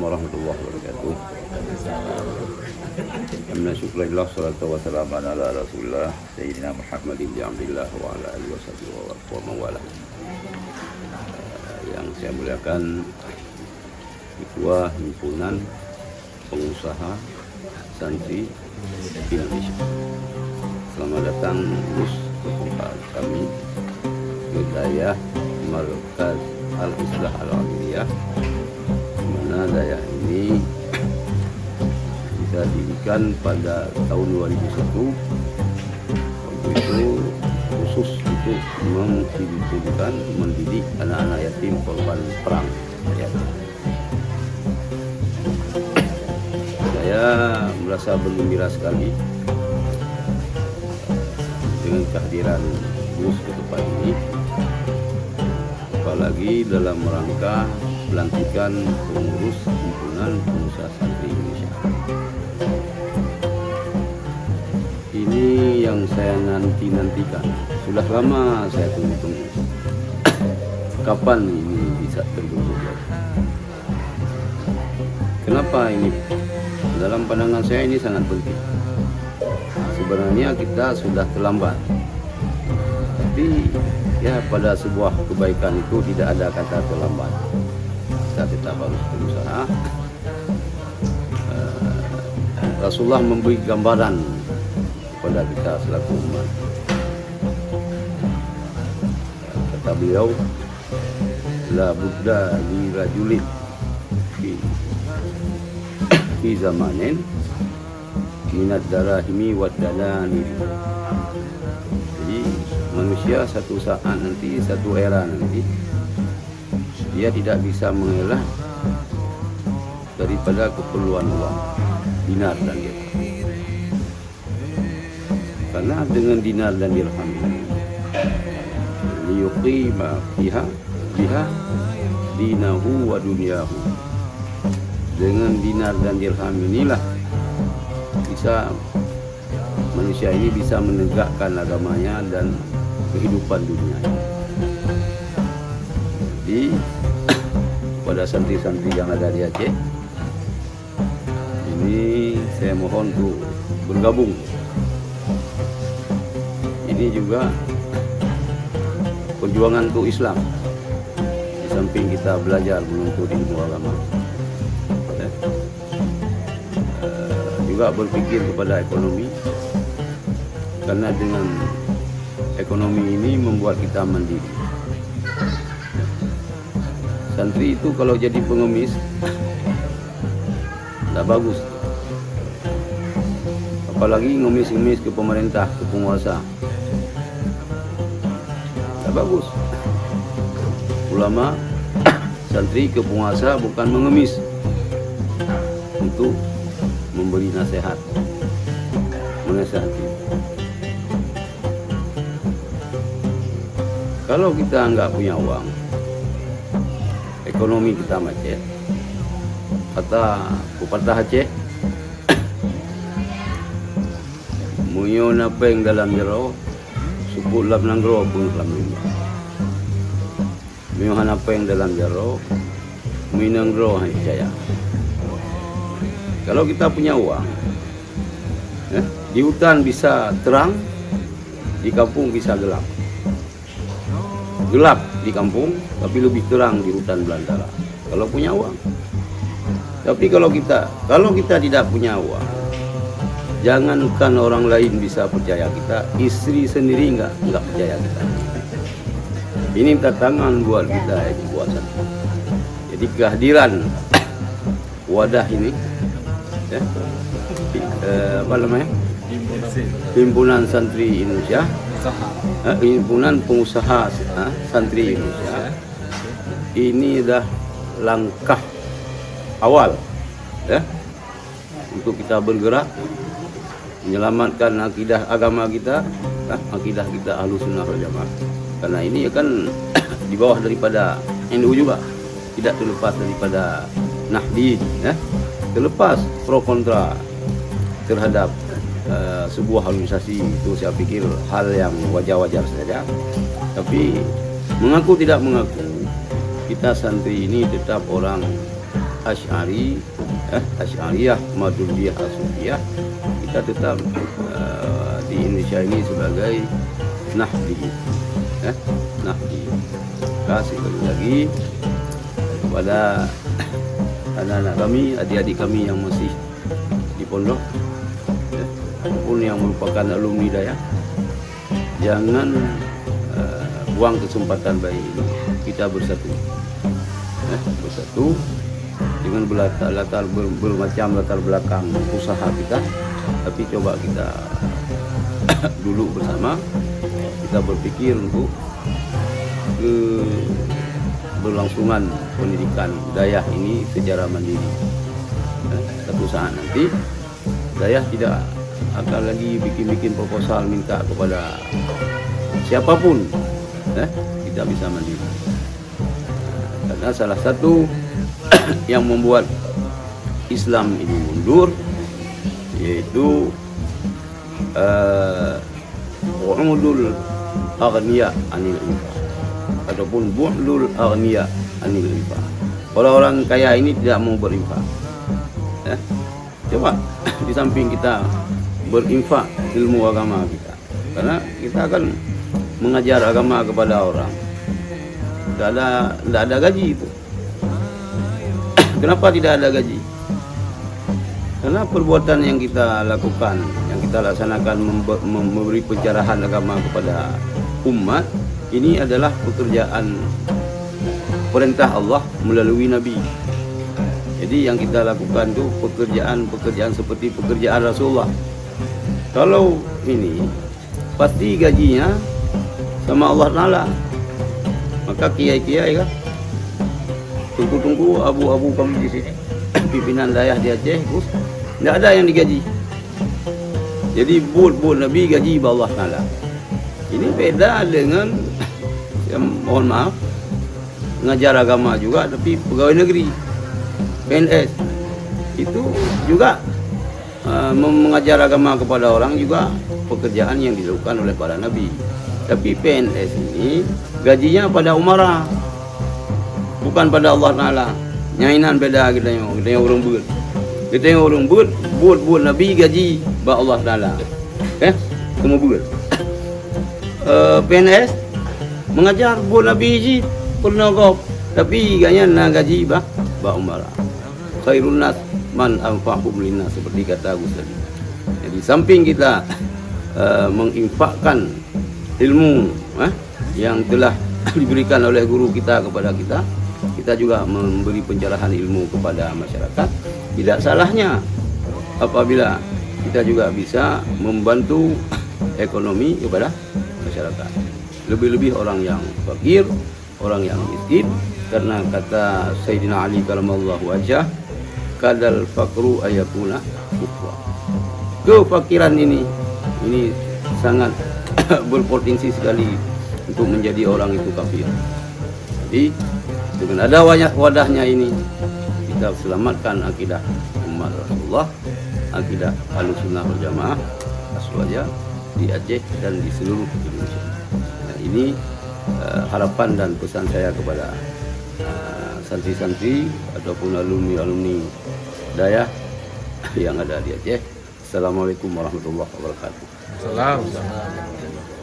warahmatullahi wabarakatuh. Alhamdulillah, syukurillah, salatu wassalamu ala rasulillah Sayyidina Muhammadin bi'amdillah wa ala alihi wa sahbihi wa mawala. Yang saya muliakan Ketua Himpunan Pengusaha Santri Indonesia, selamat datang Gus ke tempat kami, wilayah Markaz Al-Islah Al-Aliyah, di mana daerah ini bisa didirikan pada tahun 2001. Waktu itu khusus untuk mendidik anak-anak yatim korban perang. Saya merasa bergembira sekali dengan kehadiran Gus ke tempat ini, apalagi dalam rangka pelantikan pengurus Himpunan Pengusaha Santri Indonesia. Ini yang saya nantikan. Sudah lama saya tunggu-tunggu. Kapan ini bisa terwujud? Kenapa ini? Dalam pandangan saya ini sangat penting. Sebenarnya kita sudah terlambat. Tapi ya, pada sebuah kebaikan itu tidak ada kata terlambat. Kita tetap harus berusaha. Rasulullah memberi gambaran kepada kita selaku umat. Kata beliau, la budda li rajulin fi zamanin minad darahimi wad danani. Jadi manusia satu saat nanti, satu era nanti, dia tidak bisa mengelak daripada keperluan uang, dinar dan dirham. Karena dengan dinar dan dirham ini liyuqima biha dinahu wa dunyahu. Dengan dinar dan dirham inilah bisa manusia ini bisa menegakkan agamanya dan kehidupan dunia. Jadi kepada santri-santri yang ada di Aceh ini, saya mohon untuk bergabung. Ini juga perjuangan untuk Islam, di samping kita belajar menuntut ilmu agama, juga berpikir kepada ekonomi, karena dengan ekonomi ini membuat kita mandiri. Santri itu kalau jadi pengemis tidak bagus, apalagi ngemis-ngemis ke pemerintah, ke penguasa, tidak bagus. Ulama santri ke penguasa bukan mengemis untuk memberi nasihat, menasihati. Kalau kita nggak punya uang, ekonomi kita macet. Kata pepatah Aceh, munyo napeng dalam jero, suku lam nanggro pun lam lima. Munyo napeng dalam jero, minanggro hanya jaya. Kalau kita punya uang, di hutan bisa terang, di kampung bisa gelap. Gelap di kampung, tapi lebih terang di hutan belantara. Kalau punya uang. Tapi kalau kita tidak punya uang, jangankan orang lain bisa percaya kita, istri sendiri nggak percaya kita. Ini tantangan buat kita, buat santri. Jadi kehadiran wadah ini, apa namanya? Himpunan Santri Indonesia, Himpunan Pengusaha Santri Indonesia, ini dah langkah awal untuk kita bergerak menyelamatkan akidah agama kita, akidah kita Ahlus Sunnah wal Jamaah. Karena ini kan di bawah daripada NU juga, tidak terlepas daripada Nahdid, terlepas pro kontra terhadap sebuah organisasi itu, saya pikir hal yang wajar-wajar saja. Tapi mengaku tidak mengaku, kita santri ini tetap orang Asy'ari, Asy'ariyah, Maturidiyah, Asufiyah, kita tetap di Indonesia ini sebagai Nahdi. Nahdi. Kasih lagi kepada anak-anak kami, adik-adik kami yang masih di pondok, ataupun yang merupakan alumni Dayah, jangan buang kesempatan baik ini. Kita bersatu, bersatu dengan bermacam latar belakang usaha kita, tapi coba kita duduk bersama, kita berpikir untuk berlangsungan pendidikan Dayah ini secara mandiri. Satu saat nanti Dayah tidak akan lagi bikin proposal minta kepada siapapun, kita bisa mandiri. Karena salah satu yang membuat Islam ini mundur yaitu bu'dul aghniya anil infaq, ataupun bu'dul aghniya anil infaq. Orang-orang kaya ini tidak mau berinfak. Coba di samping kita berinfak ilmu agama kita, karena kita akan mengajar agama kepada orang, tidak ada gaji itu. Kenapa tidak ada gaji? Karena perbuatan yang kita lakukan, yang kita laksanakan, memberi pencerahan agama kepada umat, ini adalah pekerjaan perintah Allah melalui Nabi. Jadi yang kita lakukan itu pekerjaan seperti pekerjaan Rasulullah. Kalau ini pasti gajinya sama Allah Ta'ala. Maka kiai-kiai kan, tunggu abu-abu kami di sini, pimpinan Dayah di Aceh, tidak ada yang digaji. Jadi buat Nabi gaji Allah Ta'ala. Ini beda dengan yang mohon maaf, ngajar agama juga tapi pegawai negeri, PNS. Itu juga mengajar agama kepada orang juga pekerjaan yang dilakukan oleh para nabi. Tapi PNS ini gajinya pada umara, bukan pada Allah Ta'ala. Nyainan beda kita yang orang buat. Kita yang orang buat nabi gaji ba Allah Ta'ala. Semua buat. PNS mengajar buat nabi ji pernah kau, tapi ganya gaji ba umara. Khairun nas man anfa'hum linnas, seperti kata Gus tadi. Jadi samping kita menginfakkan ilmu yang telah diberikan oleh guru kita kepada kita, kita juga memberi pencerahan ilmu kepada masyarakat. Tidak salahnya apabila kita juga bisa membantu ekonomi kepada masyarakat, lebih-lebih orang yang fakir, orang yang miskin. Karena kata Sayyidina Ali karamallahu wajhah, kadal fakru ayakuna kufra. Kefakiran ini sangat berpotensi sekali untuk menjadi orang itu kafir. Jadi dengan ada wadahnya ini, kita selamatkan akidah umat Rasulullah, akidah Ahlussunnah wal Jamaah Aswaja di Aceh dan di seluruh Indonesia. Nah, ini harapan dan pesan saya kepada santri-santri ataupun alumni Dayah yang ada di Aceh. Assalamualaikum warahmatullahi wabarakatuh. Assalamualaikum.